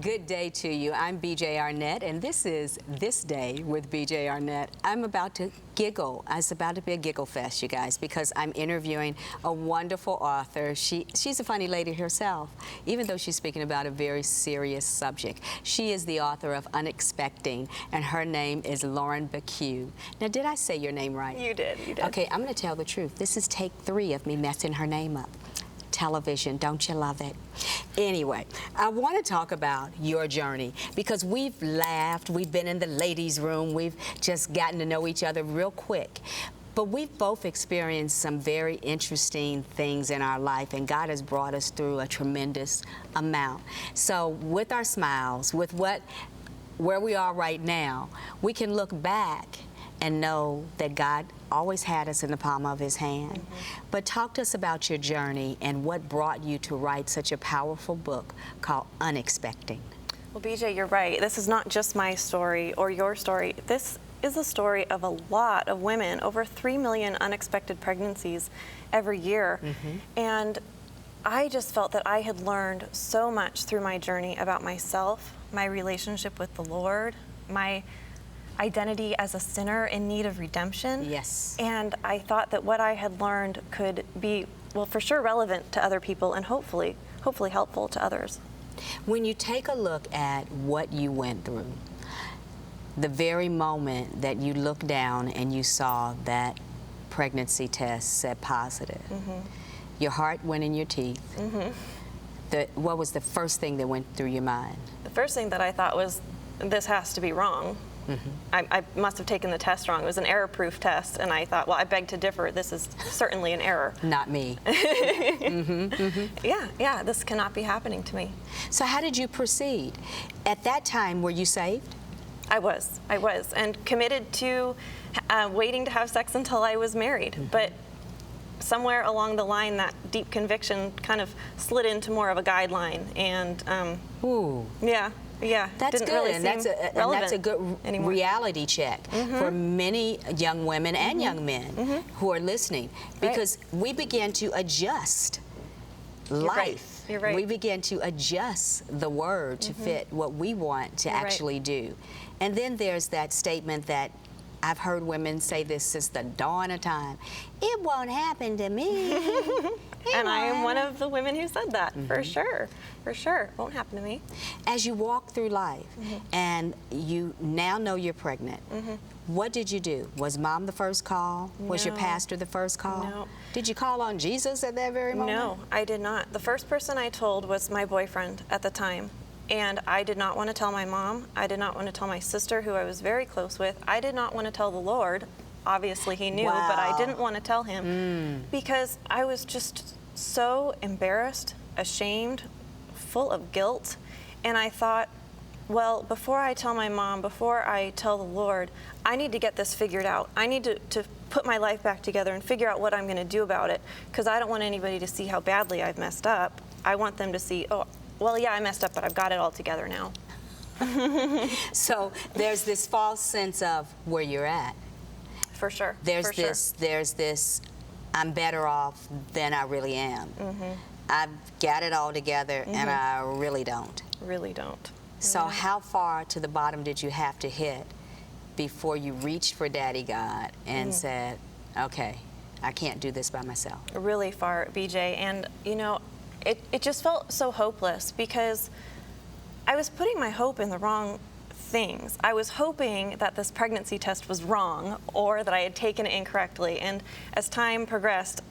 Good day to you. I'm BJ Arnett, and this is This Day with BJ Arnett. I'm about to giggle. It's about to be a giggle fest, you guys, because I'm interviewing a wonderful author. She's a funny lady herself, even though she's speaking about a very serious subject. She is the author of Unexpecting, and her name is Lauren Bacue. Now, did I say your name right? You did. Okay, I'm going to tell the truth. This is take 3 of me messing her name up. Television, don't you love it? Anyway, I want to talk about your journey because we've laughed, we've been in the ladies' room, we've just gotten to know each other real quick. But we've both experienced some very interesting things in our life, and God has brought us through a tremendous amount. So with our smiles, with where we are right now, we can look back and know that God always had us in the palm of His hand. But talk to us about your journey and what brought you to write such a powerful book called Unexpecting. Well, BJ, you're right. This is not just my story or your story. This is the story of a lot of women, over 3 million unexpected pregnancies every year. And I just felt that I had learned so much through my journey about myself, my relationship with the Lord, my identity as a sinner in need of redemption. Yes. And I thought that what I had learned could be, well, for sure relevant to other people and hopefully helpful to others. When you take a look at what you went through, the very moment that you looked down and you saw that pregnancy test said positive, your heart went in your teeth. What was the first thing that went through your mind? The first thing that I thought was, this has to be wrong. I must have taken the test wrong. It was an error-proof test, and I thought, well, I beg to differ. This is certainly an error. Not me. Yeah, this cannot be happening to me. So how did you proceed? At that time, were you saved? I was, and committed to waiting to have sex until I was married. But somewhere along the line, that deep conviction kind of slid into more of a guideline, and Ooh. Yeah, that's didn't good, really and that's a good anymore. reality check for many young women and young men who are listening, because we begin to adjust life. You're right. We begin to adjust the word to fit what we want to actually do. And then there's that statement that I've heard women say this since the dawn of time: it won't happen to me. And I am one of the women who said that, for sure. Won't happen to me. As you walk through life and you now know you're pregnant, what did you do? Was mom the first call? Was your pastor the first call? No. Did you call on Jesus at that very moment? No, I did not. The first person I told was my boyfriend at the time. And I did not want to tell my mom. I did not want to tell my sister, who I was very close with. I did not want to tell the Lord. Obviously he knew, but I didn't want to tell him because I was just so embarrassed, ashamed, full of guilt. And I thought, well, before I tell my mom, before I tell the Lord, I need to get this figured out. I need to put my life back together and figure out what I'm going to do about it, because I don't want anybody to see how badly I've messed up. I want them to see, oh, well, yeah, I messed up, but I've got it all together now. So there's this false sense of where you're at. For sure. There's this, I'm better off than I really am. I've got it all together, and I really don't. Really don't. So how far to the bottom did you have to hit before you reached for Daddy God and said, okay, I can't do this by myself? Really far, BJ. And, you know, it just felt so hopeless because I was putting my hope in the wrong things. I was hoping that this pregnancy test was wrong or that I had taken it incorrectly. And as time progressed,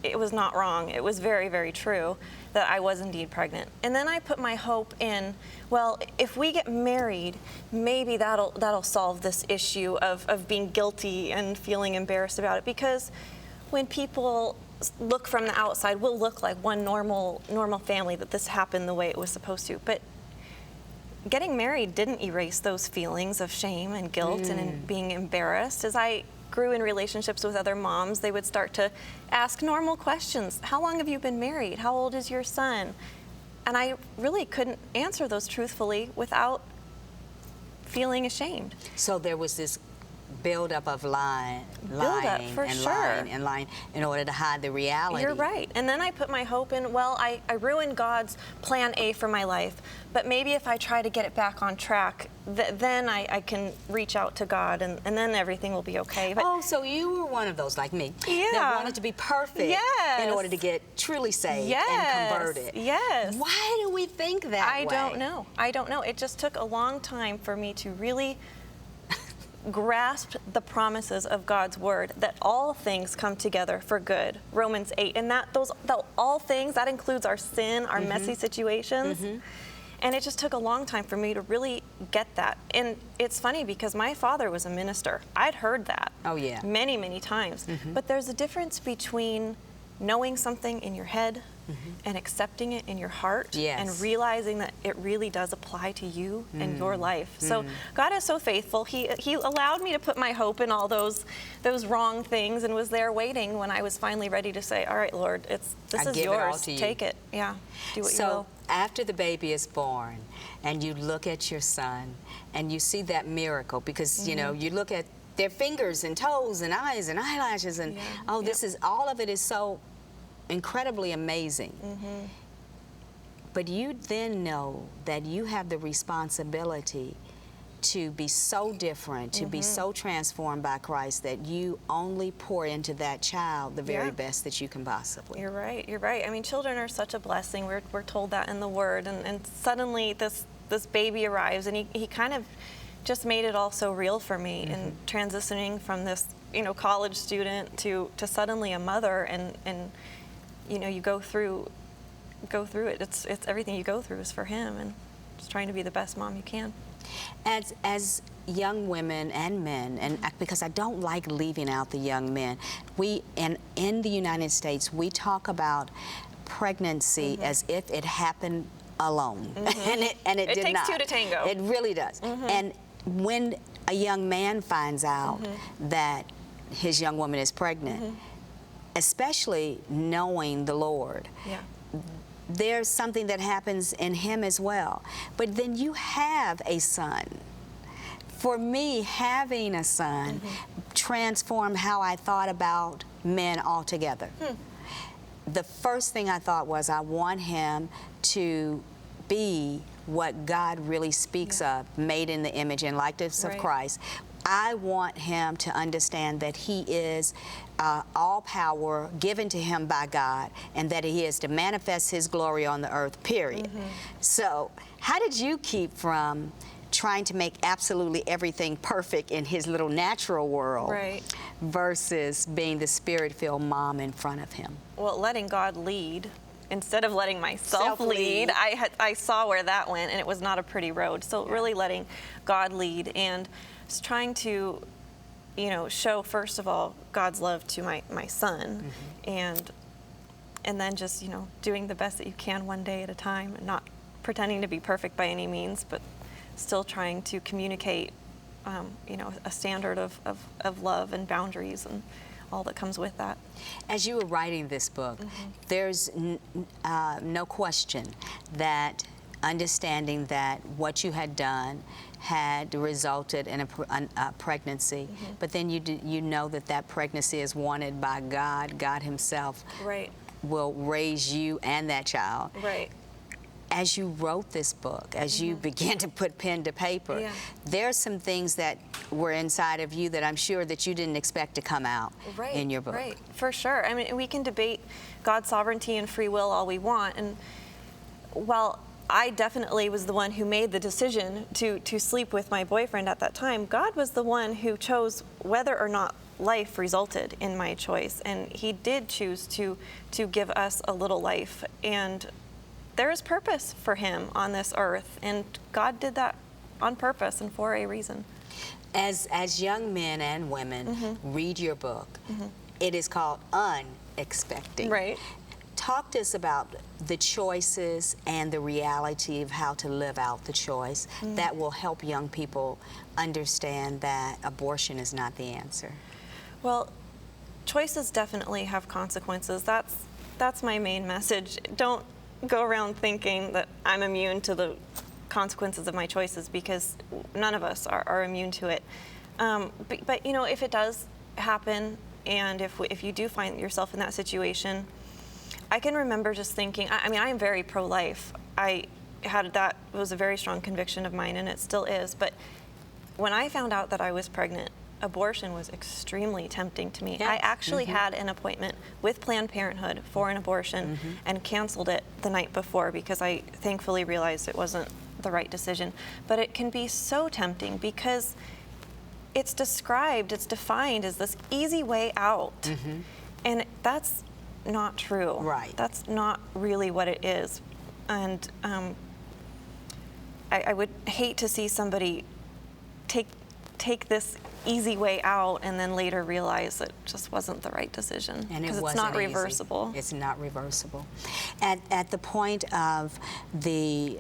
it was not wrong. It was very, very true that I was indeed pregnant. And then I put my hope in, well, if we get married, maybe that'll solve this issue of being guilty and feeling embarrassed about it. Because when people look from the outside, we'll look like one normal family, that this happened the way it was supposed to. But getting married didn't erase those feelings of shame and guilt and being embarrassed. As I grew in relationships with other moms, they would start to ask normal questions. How long have you been married? How old is your son? And I really couldn't answer those truthfully without feeling ashamed. So there was this buildup of lying for and sure. lying and lying in order to hide the reality. You're right. And then I put my hope in, well, I ruined God's plan A for my life, but maybe if I try to get it back on track, then I can reach out to God, and then everything will be okay. But oh, so you were one of those like me that Yeah. wanted to be perfect Yes. in order to get truly saved Yes. and converted. Yes. Why do we think that I way? don't know. I don't know. It just took a long time for me to really grasp the promises of God's word, that all things come together for good. Romans 8. And that all things, that includes our sin, our messy situations. And it just took a long time for me to really get that. And it's funny because my father was a minister. I'd heard that Oh, yeah. many, many times. But there's a difference between knowing something in your head and accepting it in your heart, Yes. and realizing that it really does apply to you and your life. So God is so faithful. He allowed me to put my hope in all those wrong things, and was there waiting when I was finally ready to say, all right, Lord, this I is give it all yours. to you. Take it. Yeah. Do what you So will. after the baby is born and you look at your son and you see that miracle, because you know, you look at their fingers and toes and eyes and eyelashes and Yeah. oh, this is, all of it is so incredibly amazing. But you then know that you have the responsibility to be so different, to be so transformed by Christ, that you only pour into that child the very Yeah. best that you can possibly. You're right. You're right. I mean, children are such a blessing. We're told that in the Word, and suddenly this baby arrives, and he kind of just made it all so real for me. And transitioning from this, college student to suddenly a mother, and you go through it. It's everything you go through is for him, and just trying to be the best mom you can. As young women and men, and because I don't like leaving out the young men, in the United States, we talk about pregnancy as if it happened alone, and it did takes not. two to tango. It really does. And when a young man finds out that his young woman is pregnant, especially knowing the Lord, Yeah. there's something that happens in him as well. But then you have a son. For me, having a son transformed how I thought about men altogether. The first thing I thought was, I want him to be what God really speaks of, made in the image and likeness of Right. Christ. I want him to understand that he is all power given to him by God, and that he is to manifest his glory on the earth, period. So how did you keep from trying to make absolutely everything perfect in his little natural world, Right. versus being the spirit-filled mom in front of him? Well, letting God lead instead of letting myself Self-lead. lead. I saw where that went, and it was not a pretty road. So really letting God lead, and just trying to, show first of all God's love to my son, and then just doing the best that you can one day at a time, and not pretending to be perfect by any means, but still trying to communicate, a standard of love and boundaries and all that comes with that. As you were writing this book, there's no question that understanding that what you had done had resulted in a pregnancy, but then you know that pregnancy is wanted by God. God himself Right. will raise you and that child. Right. As you wrote this book, as you began to put pen to paper, Yeah. there's some things that were inside of you that I'm sure that you didn't expect to come out Right, in your book. Right, for sure. I mean, we can debate God's sovereignty and free will all we want, and while I definitely was the one who made the decision to sleep with my boyfriend at that time, God was the one who chose whether or not life resulted in my choice, and he did choose to give us a little life, and there is purpose for him on this earth, and God did that on purpose and for a reason. As young men and women read your book, it is called Unexpecting. Right. Talk to us about the choices and the reality of how to live out the choice that will help young people understand that abortion is not the answer. Well, choices definitely have consequences. That's my main message. Don't go around thinking that I'm immune to the consequences of my choices, because none of us are immune to it. But you know, if it does happen, and if you do find yourself in that situation, I can remember just thinking, I mean, I am very pro-life. That was a very strong conviction of mine, and it still is. But when I found out that I was pregnant, abortion was extremely tempting to me. Yes. I actually had an appointment with Planned Parenthood for an abortion and canceled it the night before because I thankfully realized it wasn't the right decision. But it can be so tempting because it's defined as this easy way out. And that's not true. Right. That's not really what it is. And I would hate to see somebody take this easy way out and then later realize it just wasn't the right decision. And because it's wasn't not reversible. It's not reversible. At the point of the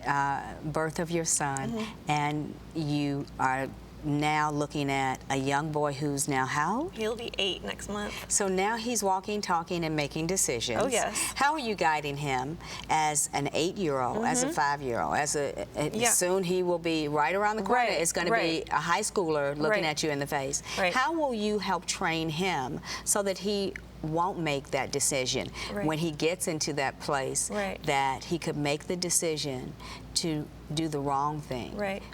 birth of your son, and you are now looking at a young boy who's now how old? He'll be 8 next month. So now he's walking, talking, and making decisions. Oh, yes. How are you guiding him as an 8-year-old, as a 5-year-old, soon he will be right around the corner. It's going to be a high schooler looking at you in the face. How will you help train him so that he won't make that decision when he gets into that place that he could make the decision to do the wrong thing?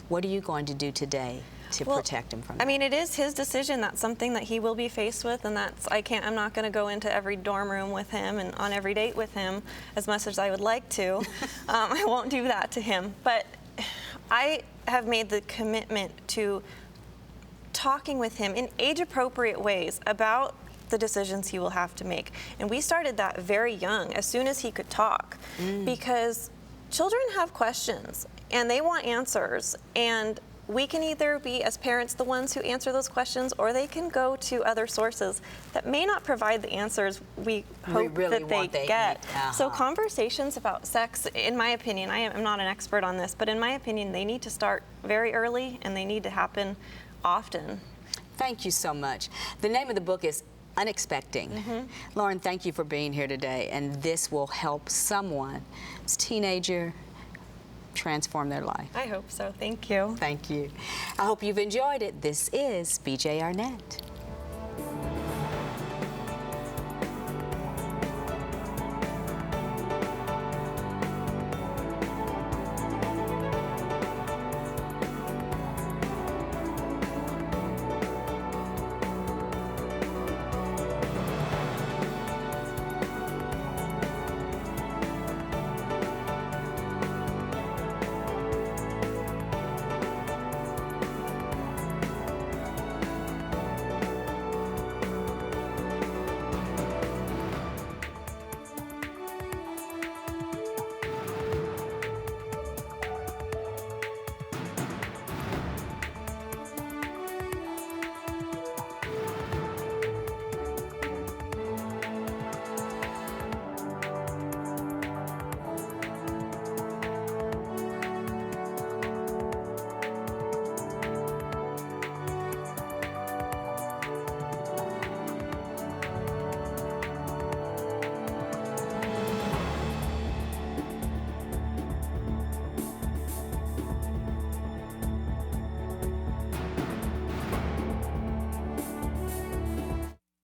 What are you going to do today to protect him from that? I mean, it is his decision. That's something that he will be faced with, and I'm not going to go into every dorm room with him and on every date with him as much as I would like to. I won't do that to him. But I have made the commitment to talking with him in age-appropriate ways about the decisions he will have to make. And we started that very young, as soon as he could talk, because children have questions and they want answers, and we can either be, as parents, the ones who answer those questions, or they can go to other sources that may not provide the answers we hope that they get. So conversations about sex, in my opinion, I am not an expert on this, but in my opinion, they need to start very early and they need to happen often. Thank you so much. The name of the book is Unexpecting. Lauren, thank you for being here today, and this will help someone's teenager transform their life. I hope so. Thank you. Thank you. I hope you've enjoyed it. This is BJ Arnett.